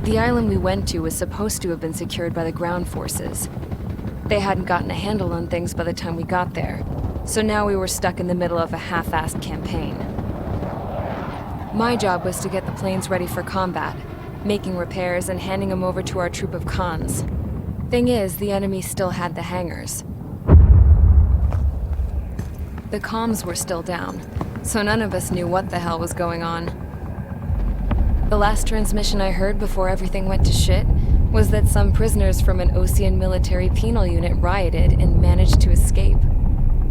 The island we went to was supposed to have been secured by the ground forces. They hadn't gotten a handle on things by the time we got there, so now we were stuck in the middle of a half-assed campaign. My job was to get the planes ready for combat, making repairs and handing them over to our troop of cons. Thing is, the enemy still had the hangars. The comms were still down, so none of us knew what the hell was going on. The last transmission I heard before everything went to shit was that some prisoners from an Osean military penal unit rioted and managed to escape.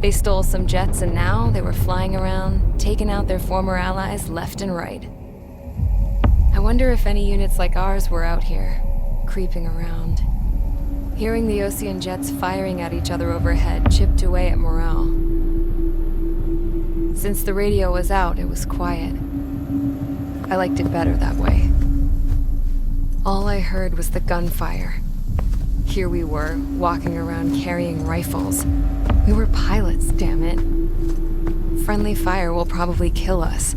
They stole some jets and now they were flying around, taking out their former allies left and right. I wonder if any units like ours were out here, creeping around. Hearing the Osean jets firing at each other overhead chipped away at morale. Since the radio was out, it was quiet. I liked it better that way. All I heard was the gunfire. Here we were, walking around carrying rifles. We were pilots, damn it. Friendly fire will probably kill us.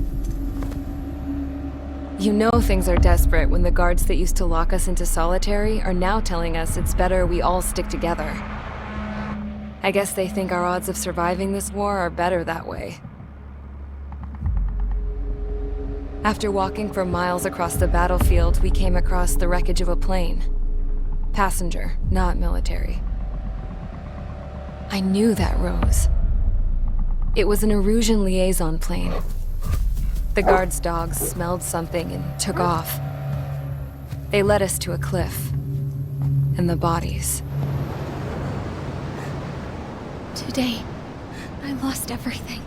You know things are desperate when the guards that used to lock us into solitary are now telling us it's better we all stick together. I guess they think our odds of surviving this war are better that way. After walking for miles across the battlefield, we came across the wreckage of a plane. Passenger, not military. I knew that rose. It was an Erusian liaison plane. The guards' dogs smelled something and took off. They led us to a cliff. And the bodies. Today, I lost everything.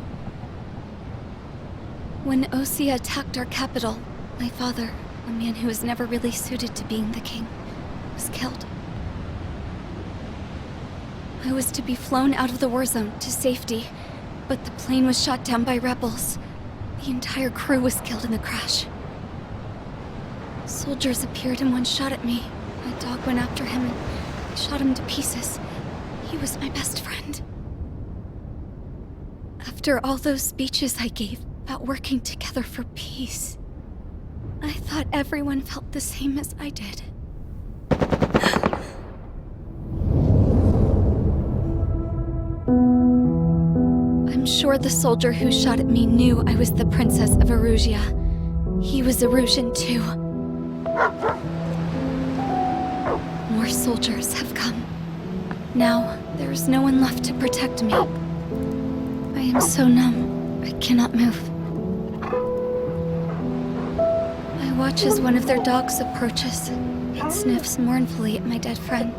When Osea attacked our capital, my father, a man who was never really suited to being the king, was killed. I was to be flown out of the war zone to safety, but the plane was shot down by rebels. The entire crew was killed in the crash. Soldiers appeared and one shot at me. My dog went after him and shot him to pieces. He was my best friend. After all those speeches I gave about working together for peace, I thought everyone felt the same as I did. I'm sure the soldier who shot at me knew I was the Princess of Erusia. He was Erusian too. More soldiers have come. Now, there is no one left to protect me. I am so numb, I cannot move. I watch as one of their dogs approaches. It sniffs mournfully at my dead friend.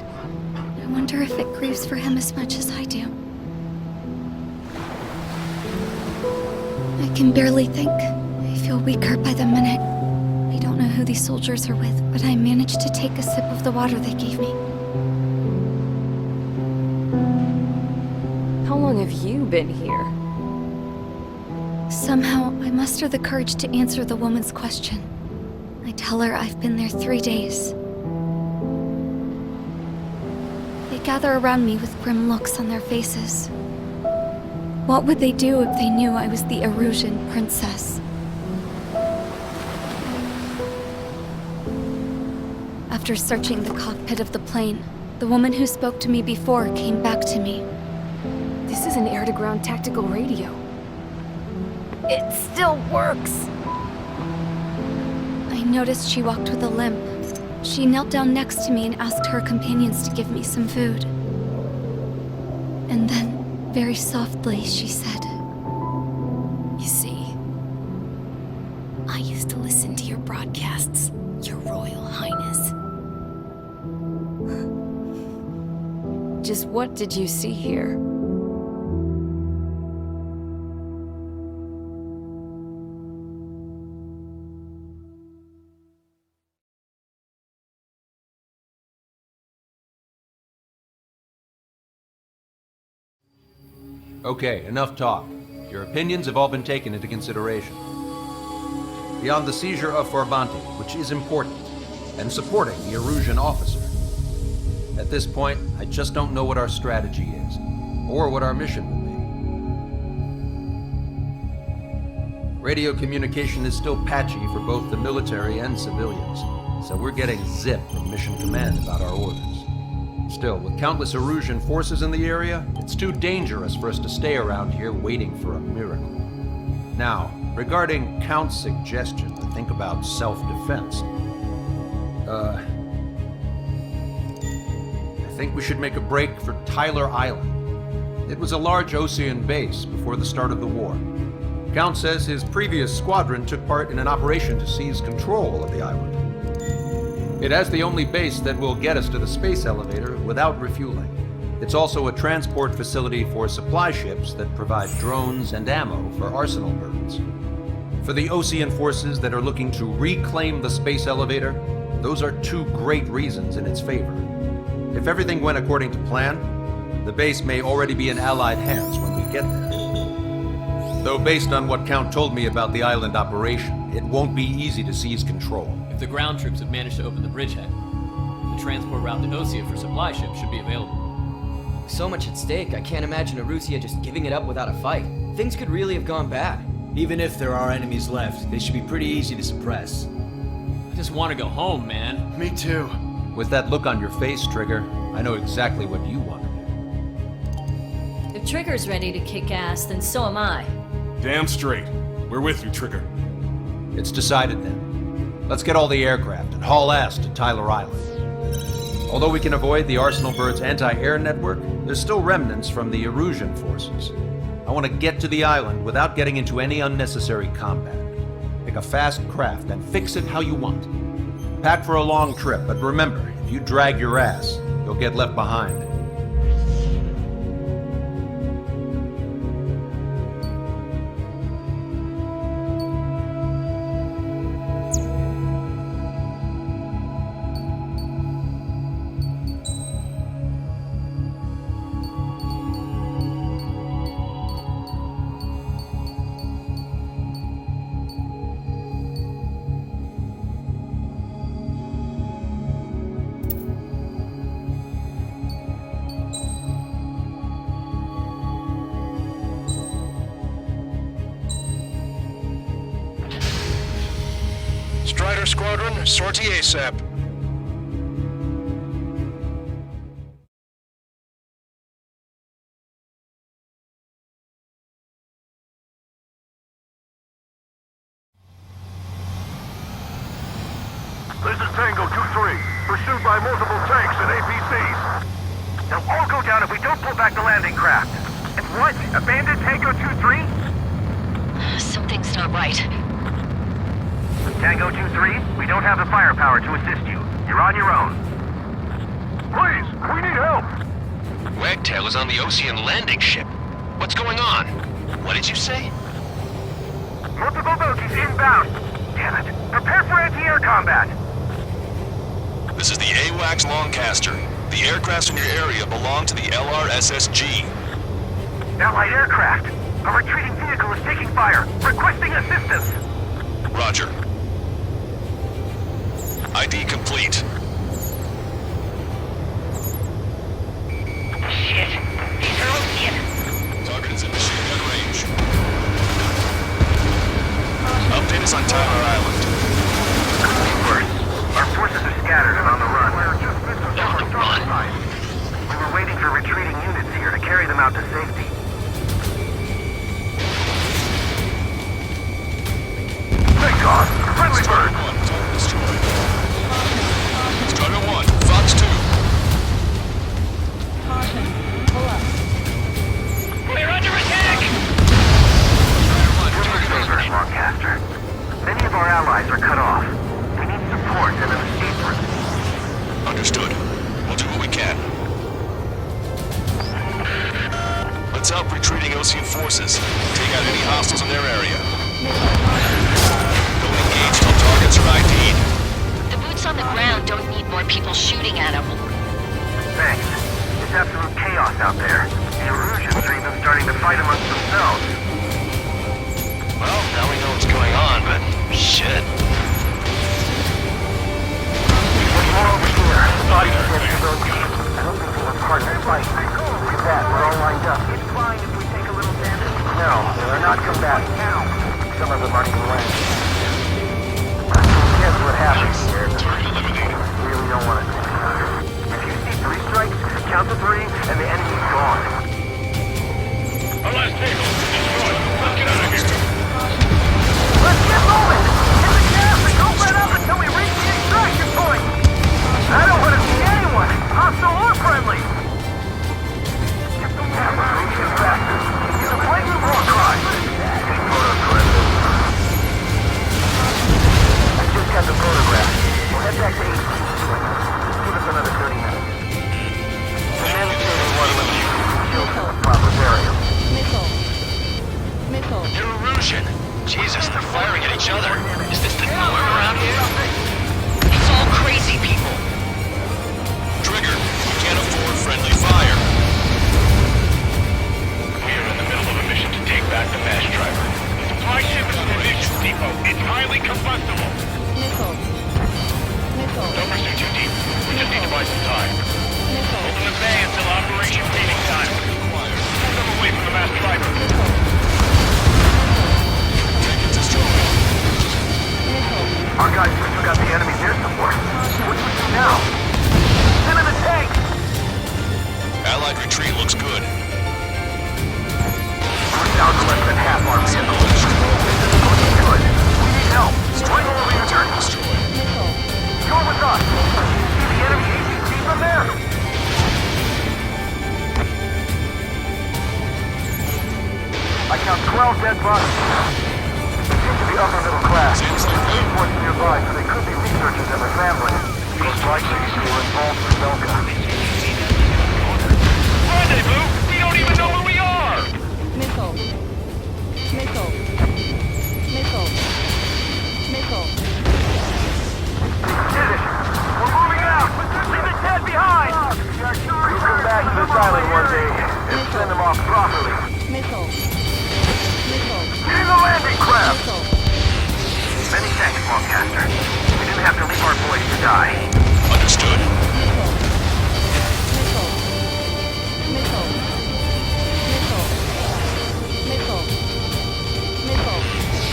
I wonder if it grieves for him as much as I do. I can barely think. I feel weaker by the minute. I don't know who these soldiers are with, but I managed to take a sip of the water they gave me. How long have you been here? Somehow, I muster the courage to answer the woman's question. I tell her I've been there 3 days. They gather around me with grim looks on their faces. What would they do if they knew I was the Erusian princess? After searching the cockpit of the plane, the woman who spoke to me before came back to me. This is an air-to-ground tactical radio. It still works! I noticed she walked with a limp. She knelt down next to me and asked her companions to give me some food. And then, very softly, she said, You see, I used to listen to your broadcasts, Your Royal Highness. Just what did you see here? Okay, enough talk. Your opinions have all been taken into consideration. Beyond the seizure of Forbanti, which is important, and supporting the Erusian officer, at this point, I just don't know what our strategy is, or what our mission will be. Radio communication is still patchy for both the military and civilians. so we're getting zip from Mission Command about our orders. Still, with countless Erusian forces in the area, it's too dangerous for us to stay around here waiting for a miracle. Now, regarding Count's suggestion to think about self-defense, I think we should make a break for Tyler Island. It was a large Osean base before the start of the war. Count says his previous squadron took part in an operation to seize control of the island. It has the only base that will get us to the space elevator without refueling. It's also a transport facility for supply ships that provide drones and ammo for arsenal birds. For the Osean forces that are looking to reclaim the space elevator, those are two great reasons in its favor. If everything went according to plan, the base may already be in Allied hands when we get there. Though based on what Count told me about the island operation, it won't be easy to seize control. If the ground troops have managed to open the bridgehead, the transport route to Osea for supply ships should be available. With so much at stake, I can't imagine Erusia just giving it up without a fight. Things could really have gone bad. Even if there are enemies left, they should be pretty easy to suppress. I just want to go home, man. Me too. With that look on your face, Trigger, I know exactly what you want to do. If Trigger's ready to kick ass, then so am I. Damn straight. We're with you, Trigger. It's decided then. Let's get all the aircraft and haul ass to Tyler Island. Although we can avoid the Arsenal Bird's anti-air network, there's still remnants from the Erusian forces. I want to get to the island without getting into any unnecessary combat. Pick a fast craft and fix it how you want. Pack for a long trip, but remember, if you drag your ass, you'll get left behind. Strider Squadron, sortie ASAP. This is Tango 2-3, pursued by multiple tanks and APCs. They'll all go down if we don't pull back the landing craft. And what? Abandon Tango 2-3? Something's not right. Tango 2-3, we don't have the firepower to assist you. You're on your own. Please, we need help! Wagtail is on the Osean landing ship. What's going on? What did you say? Multiple bogies inbound. Damn it. Prepare for anti-air combat. This is the AWACS Longcaster. The aircrafts in your area belong to the LRSSG. Allied aircraft. A retreating vehicle is taking fire. Requesting assistance. Roger. ID complete. Shit. These are Osean. Target is in machine gun range. Update us on Tyler Island. First, our forces are scattered and on the run. On the run? We were waiting for retreating units here to carry them out to safety. Thank God! Friendly bird! Target destroyed. Strider 1, Fox 2. We're under attack! Lancaster. Many of our allies are cut off. We need support and an escape route. Understood. We'll do what we can. Let's help retreating Osean forces. Take out any hostiles in their area. Don't engage till targets are ID'd. The boots on the ground don't need more people shooting at them. Thanks. It's absolute chaos out there. The Erusians are even starting to fight amongst themselves. Well, now we know what's going on, but shit. There's more over here. Body ships to those teams. I don't think they were part of the fight. Look at that, we're all lined up. It's fine if we take a little damage. No, they're not combatant. Some of them aren't even landing. Guess what happens here. We really don't want to think about it. If you see 3 strikes, count to 3, and the enemy's gone. Our last vehicle is destroyed. Let's get out of here. Let's get moving! Hit the gas and don't let up until we reach the extraction point! I don't want to see anyone, hostile or friendly! Get the camera moving faster. It's a blatant war crime! I just got the photograph. We'll head back to 18. Give us another 30 minutes. The men say they want to let you killed in the proper burial. Erosion! Jesus, they're firing at each other. Is this the norm around here? It's all crazy people. Trigger, we can't afford friendly fire. We are in the middle of a mission to take back the mass driver. The supply ship is an munitions depot. It's highly combustible. Don't pursue too deep. We just need to buy some time. Open the bay until operation meeting time. Pull them away from the mass driver. Our guys just took out the enemy's air support. What do we do now? Send in the tank! Allied retreat looks good. We're down to less than half our vehicles. This isn't looking good. We need help. Right over your turn. Go with us. See the enemy APC from there? I count 12 dead bodies. They seem to be upper middle class. Reports nearby, so they could be researchers and their families. Most likely, they were involved with Belka. Rendezvous? We don't even know where we are! Did it! We're moving out! Leave the dead behind! We'll come back to this island one day and send them off properly. Get in the landing craft! Many thanks, Longcaster. We didn't have to leave our boys to die. Understood.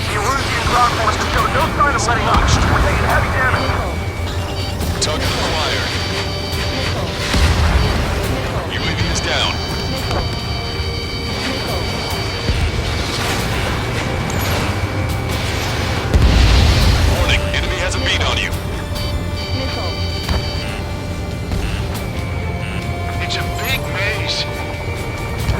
The Erusian ground forces showed no sign of letting up. We're taking heavy damage. Target acquired. UAV is down. Warning, enemy has a beat on you. It's a big maze.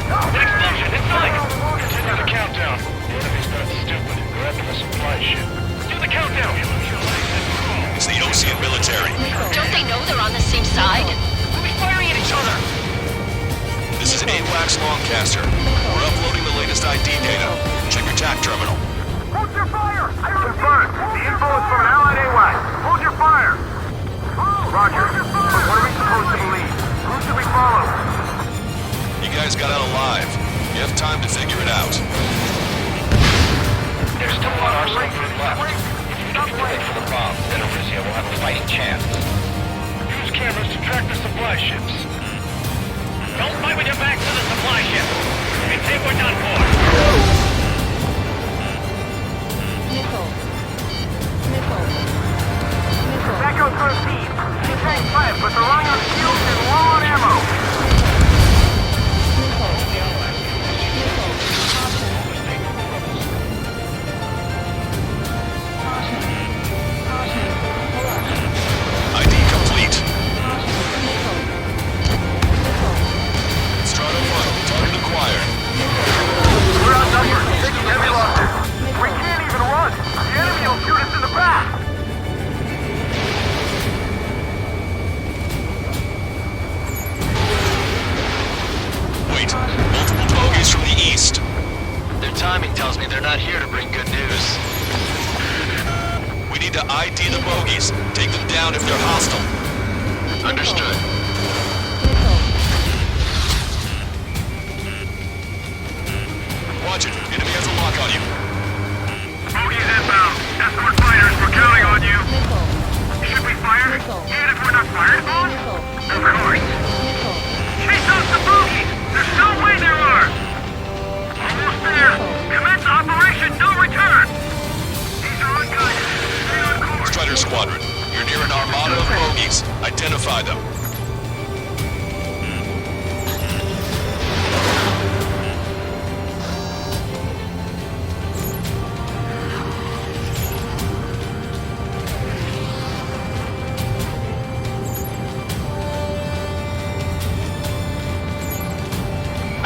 An explosion! It's like... Continue the countdown. The enemy's not stupid. They're after the supply ship. Do the countdown! It's the Ocean military. Don't they know they're on the same side? We'll be firing at each other! This is AWACS Longcaster. We're uploading the latest ID data. Check your TAC terminal. Hold your fire! Confirmed. The info is from an allied AWAC. Hold your fire! Roger. But what are we supposed to believe? Who should we follow? You guys got out alive. You have time to figure it out. There's still one arsenal left. If you can get for the bomb, then Erusia will have a fighting chance. Use cameras to track the supply ships. Don't fight with your back to the supply ship. We think we're done for. Echo 13. Maintain fire, but they're running on fuel and low on ammo. ID complete. Strato 1, target acquired. We're outnumbered. Taking heavy losses. We can't even run. The enemy will shoot us in the back. Wait, multiple bogeys from the east. Their timing tells me they're not here to bring good news. We need to ID the bogeys. Take them down if they're hostile. Understood. Watch it. Enemy has a lock on you. Bogies inbound. Escort fighters, we're counting on you. Should we fire? And if we're not fired on? Of course. Chase out the bogies! There's no way there are! Almost there! Commence Operation No Return! These are our guys. Stay on course. Strider Squadron,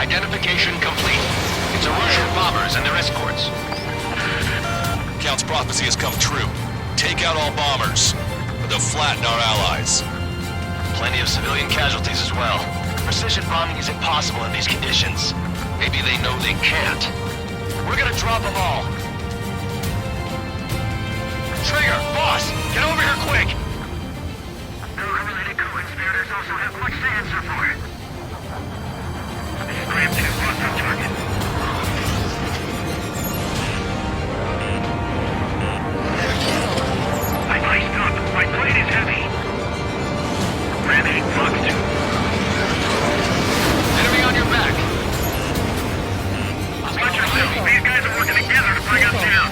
Identification complete. It's Erusian bombers and their escorts. Count's prophecy has come true. Take out all bombers, or they'll flatten our allies. Plenty of civilian casualties as well. Precision bombing is impossible in these conditions. Maybe they know they can't. We're gonna drop them all. Trigger, boss, get over here quick! No related co-conspirators also have much to answer for. Scram 2, lost on target. I'm iced up. My plate is heavy. Ram 8, Fox 2. Enemy on your back. Watch yourself. These guys are working together to bring us down.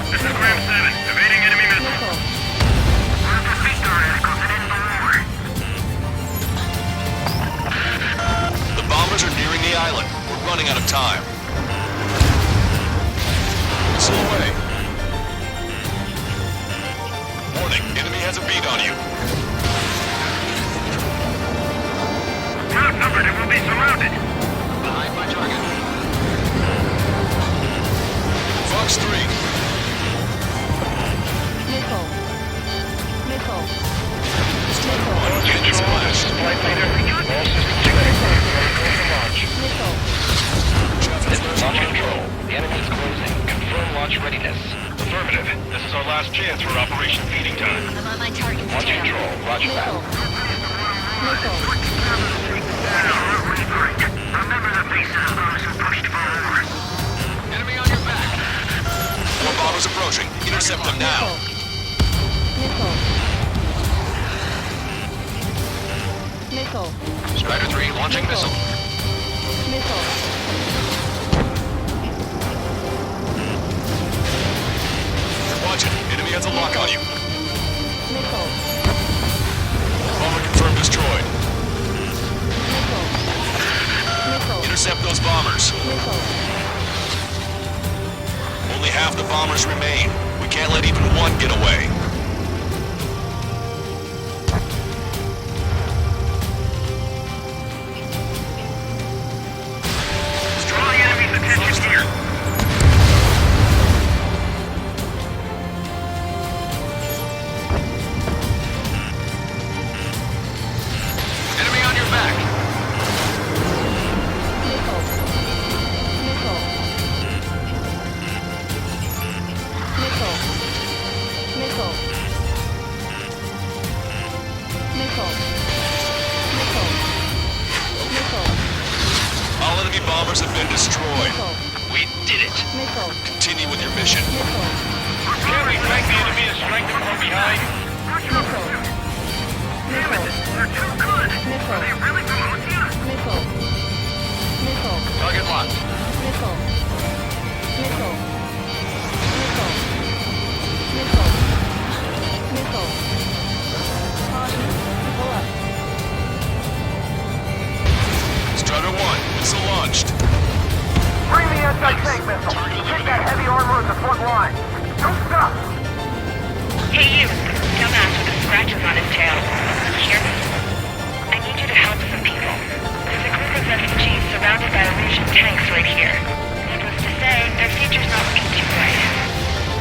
This is Ram 7, evading enemy missiles. We're at the feet radicals and in the war. The bombers are nearing the island. We're running out of time. Missile away. Warning, enemy has a beat on you. We're outnumbered and we'll be surrounded. Behind my target. Fox 3. Missile. Missile. Engine splashed. Flight leader, all systems ready for launch. Missile. This is launch control. The enemy is closing. Confirm launch readiness. Affirmative. This is our last chance for Operation Feeding Time. I'm on my target's Launch tail. control. Roger that. Missile. Remember the faces of those who pushed forward. Enemy on your back. More bombers approaching. Intercept them now. Missile. Missile. Strider 3 launching missile. Missile. Watch it. Enemy has a lock on you. Missile. Bomber confirmed destroyed. Missile. Missile. Intercept those bombers. Missile. Only half the bombers remain. We can't let even one get away. Draw the enemy's attention here. Enemy on your back. Missile. Missile. Missile. Missile. Missile. Missile. Missile. All enemy bombers have been destroyed. Missile. We did it. Missile. Continue with your mission. Missile. Can we flank the enemy and strengthen from behind? Missile. Missile. They're too good. Missile. Are they really from Osia? Missile. Missile. Target locked. Missile. Missile. Missile. Missile. Missile. Caution. Pull up. Strider 1, missile launched. Bring the anti-tank missile. Get that heavy armor at the front line. Don't stop. Hey you, dumbass with the scratches on his tail. Hear me? I need you to help some people. There's a group of refugees surrounded by Erusian tanks right here. Needless to say, their future's not looking too bright.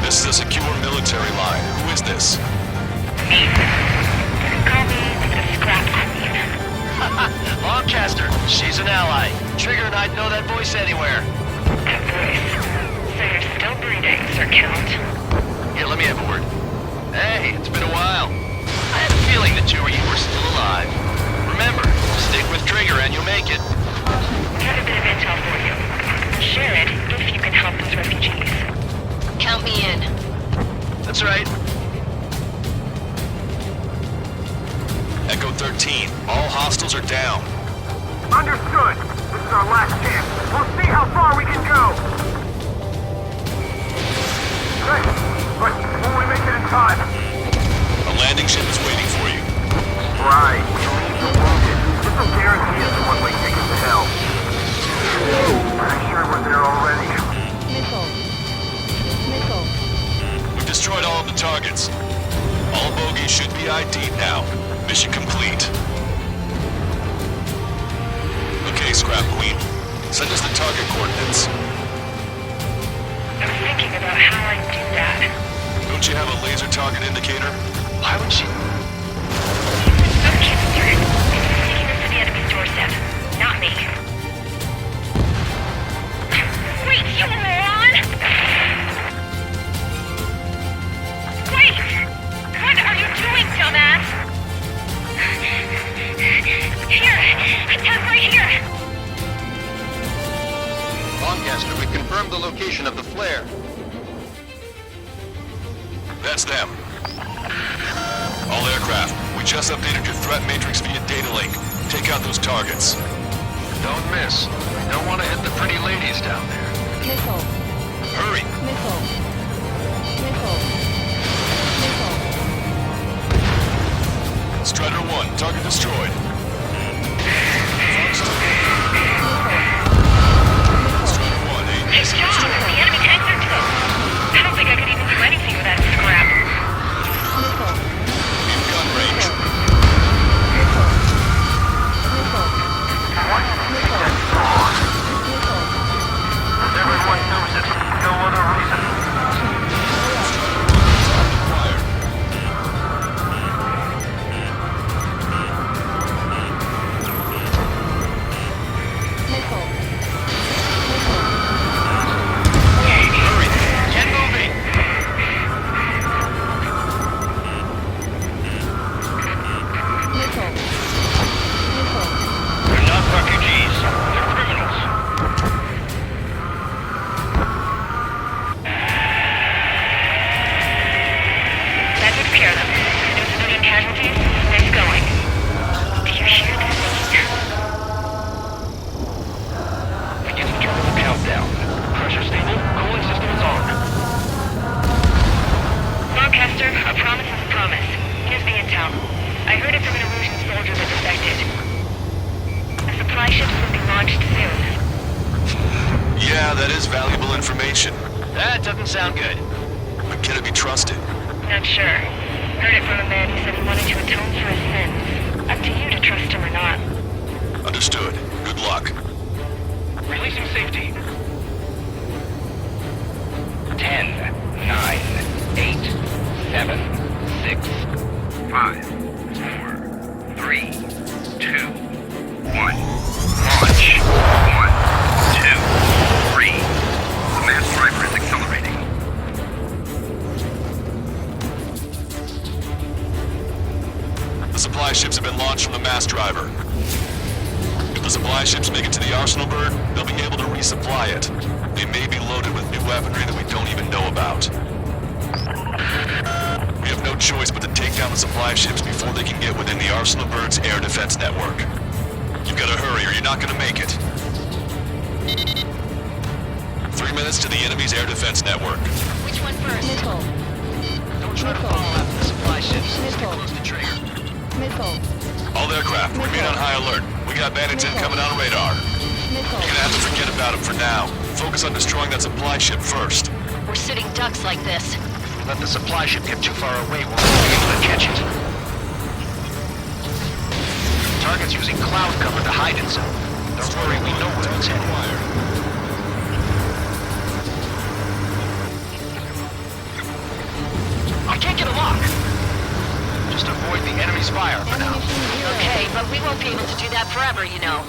This is a secure military line. Who is this? Me. Call me the Scrap Queen. Lancaster, she's an ally. Trigger and I'd know that voice anywhere. That voice. So you're still breathing, Sir Count. Here, let me have a word. Hey, it's been a while. I had a feeling the two of you were still alive. Remember, stick with Trigger and you'll make it. We have a bit of intel for you. Share it if you can help those refugees. Count me in. That's right. Echo 13, all hostiles are down. Understood. This is our last chance. We'll see how far we can go. Hey, but will we make it in time? A landing ship is waiting for you. Right. You'll need the wounded. This will guarantee us a one-way ticket to hell. Pretty sure we're there already. Missile. Missile. We've destroyed all of the targets. All bogies should be ID'd now. Mission complete. Okay, Scrap Queen. minutes. I was thinking about how I'd do that. Don't you have a laser target indicator? Why would she? Okay, sir. Taking us to the enemy's doorstep. Not me. Wait, you moron! Wait! What are you doing, dumbass? Here! Attack right here! Lancaster, we've confirmed the location of the flare. That's them. All aircraft, we just updated your threat matrix via data link. Take out those targets. Don't miss. Don't want to hit the pretty ladies down there. Missile. Hurry! Missile. Missile. Missile. Strider 1, target destroyed. Strider 1, Nice job! The enemy tanks are toast. I don't think I could even do anything with that scrap. Missile. in gun range. Missile. Missile. Missile. Missile. Everyone knows it. No other reason. Acquired. Missile. Hurry! Get moving! Missile. Missile. They're not refugees. They're criminals. That took care of them. No civilian casualties. Nice going. Do you hear that? Beginning terminal countdown. Pressure stable. Cooling system is on. Lancaster, a promise is a promise. Here's the intel. I heard it from an illusion soldier that defected. The supply ships will be launched soon. Yeah, that is valuable information. That doesn't sound good. But can it be trusted? Not sure. Heard it from a man who said he wanted to atone for his sins. Up to you to trust him or not. Understood. Good luck. Releasing safety. 10, 9, 8, 7, 6, 5, 4, 3, 2, 1. Launch. 1, 2, 3. The mass driver is accelerating. The supply ships have been launched from the mass driver. If the supply ships make it to the arsenal bird, they'll be able to resupply it. They may be loaded with new weaponry that we don't even know about. We have no choice but to take down the supply ships before they can get within the arsenal bird's air defense network. You've got to hurry or you're not going to make it. 3 minutes to the enemy's air defense network. Which one first? Missile. Don't try to follow after the supply ships. Stay Missile. close to trigger. Missile. All aircraft, remain on high alert. We got bandits incoming on radar. You're Missile. gonna have to forget about them for now. Focus on destroying that supply ship first. We're sitting ducks like this. If we let the supply ship get too far away, we'll not be able to catch it. Target's using cloud cover to hide itself. Don't worry, we know where it's headed. I can't get a lock. Just avoid the enemy's fire for now. Okay, but we won't be able to do that forever, you know.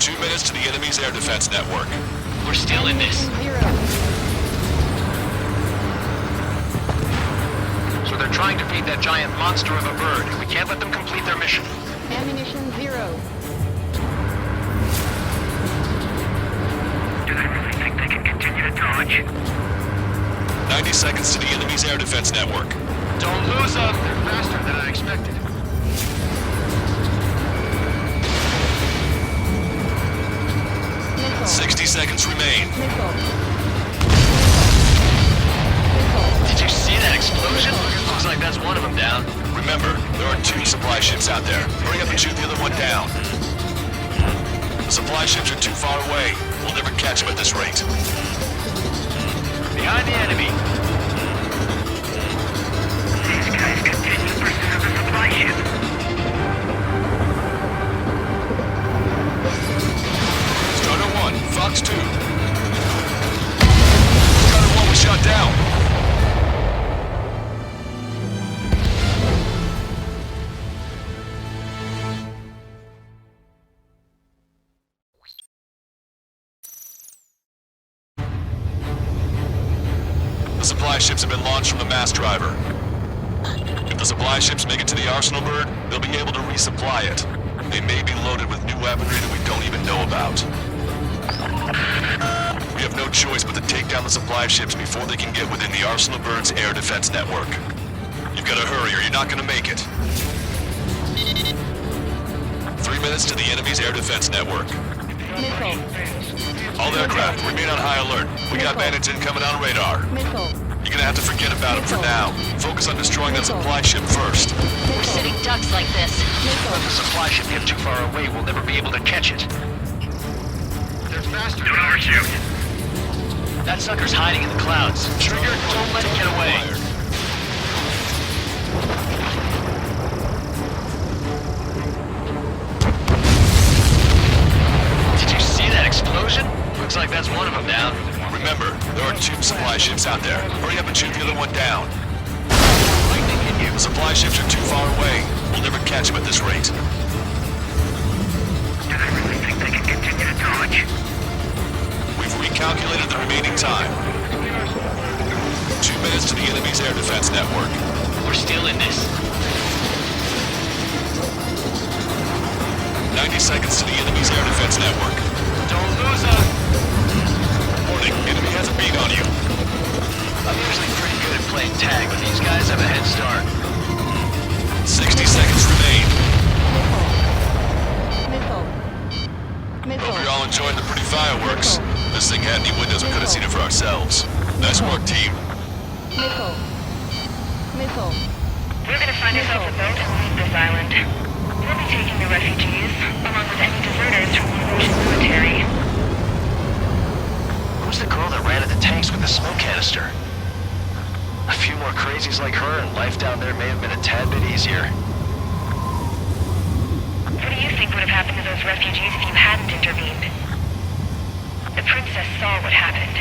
2 minutes to the enemy's air defense network. We're still in this. So they're trying to feed that giant monster of a bird. We can't let them complete their mission. Ammunition 0. Do they really think they can continue to dodge? 90 seconds to the enemy's air defense network. Don't lose them. They're faster than I expected. Missile. 60 seconds remain. Missile. Did you see that explosion? Looks like that's one of them down. Remember, there are 2 supply ships out there. Hurry up and shoot the other one down. The supply ships are too far away. We'll never catch them at this rate. Behind the enemy. These guys continue pursuit of the supply ship. Strider 1, follow Logs 2. Gunner 1 was shot down. The supply ships have been launched from the mass driver. If the supply ships make it to the arsenal bird, they'll be able to resupply it. They may be loaded with new weaponry that we don't even know about. We have no choice but to take down the supply ships before they can get within the arsenal bird's air defense network. You've got to hurry or you're not going to make it. 3 minutes to the enemy's air defense network. All aircraft, remain on high alert. We got bandits incoming on radar. You're gonna have to forget about them for now. Focus on destroying that supply ship first. We're sitting ducks like this. If the supply ship gets too far away, we'll never be able to catch it. They're faster. Don't overshoot. That sucker's hiding in the clouds. Trigger, don't let it get away. Did you see that explosion? Looks like that's one of them down. Remember, there are 2 supply ships out there. Hurry up and shoot the other one down. The supply ships are too far away. We'll never catch them at this rate. Do they really think they can continue to dodge? We've recalculated the remaining time. 2 minutes to the enemy's air defense network. We're still in this. 90 seconds to the enemy's air defense network. Don't lose us. Warning, enemy has a beat on you. I'm usually pretty good at playing tag, but these guys have a head start. 60 seconds remain. Hope you're all enjoying the pretty fireworks. This thing had any windows, we could have seen it for ourselves. Nice work, team. We're gonna find ourselves a boat and leave this island. We'll be taking the refugees, along with any deserters from the Russian military. Who's the girl that ran at the tanks with the smoke canister? A few more crazies like her, and life down there may have been a tad bit easier. What do you think would have happened to those refugees if you hadn't intervened? The princess saw what happened.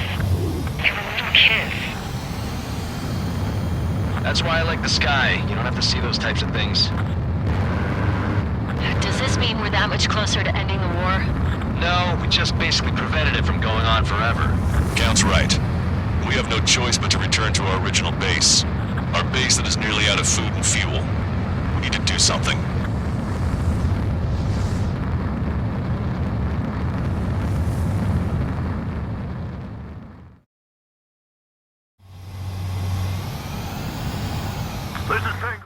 They were little kids. That's why I like the sky. You don't have to see those types of things. Does this mean we're that much closer to ending the war? No, we just basically prevented it from going on forever. Count's right. We have no choice but to return to our original base. Our base that is nearly out of food and fuel. We need to do something. This is Tango.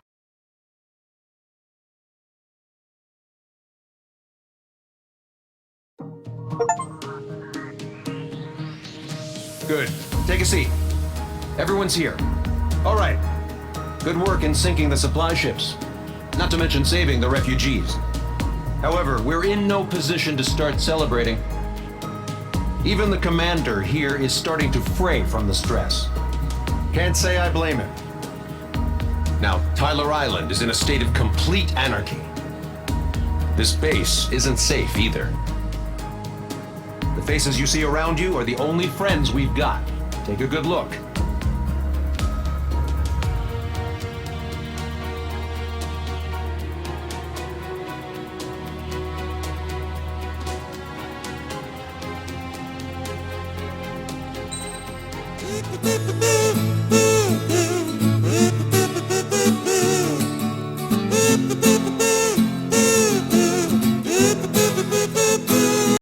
Good. Take a seat. Everyone's here. All right. Good work in sinking the supply ships. Not to mention saving the refugees. However, we're in no position to start celebrating. Even the commander here is starting to fray from the stress. Can't say I blame him. Now, Tyler Island is in a state of complete anarchy. This base isn't safe either. The faces you see around you are the only friends we've got. Take a good look.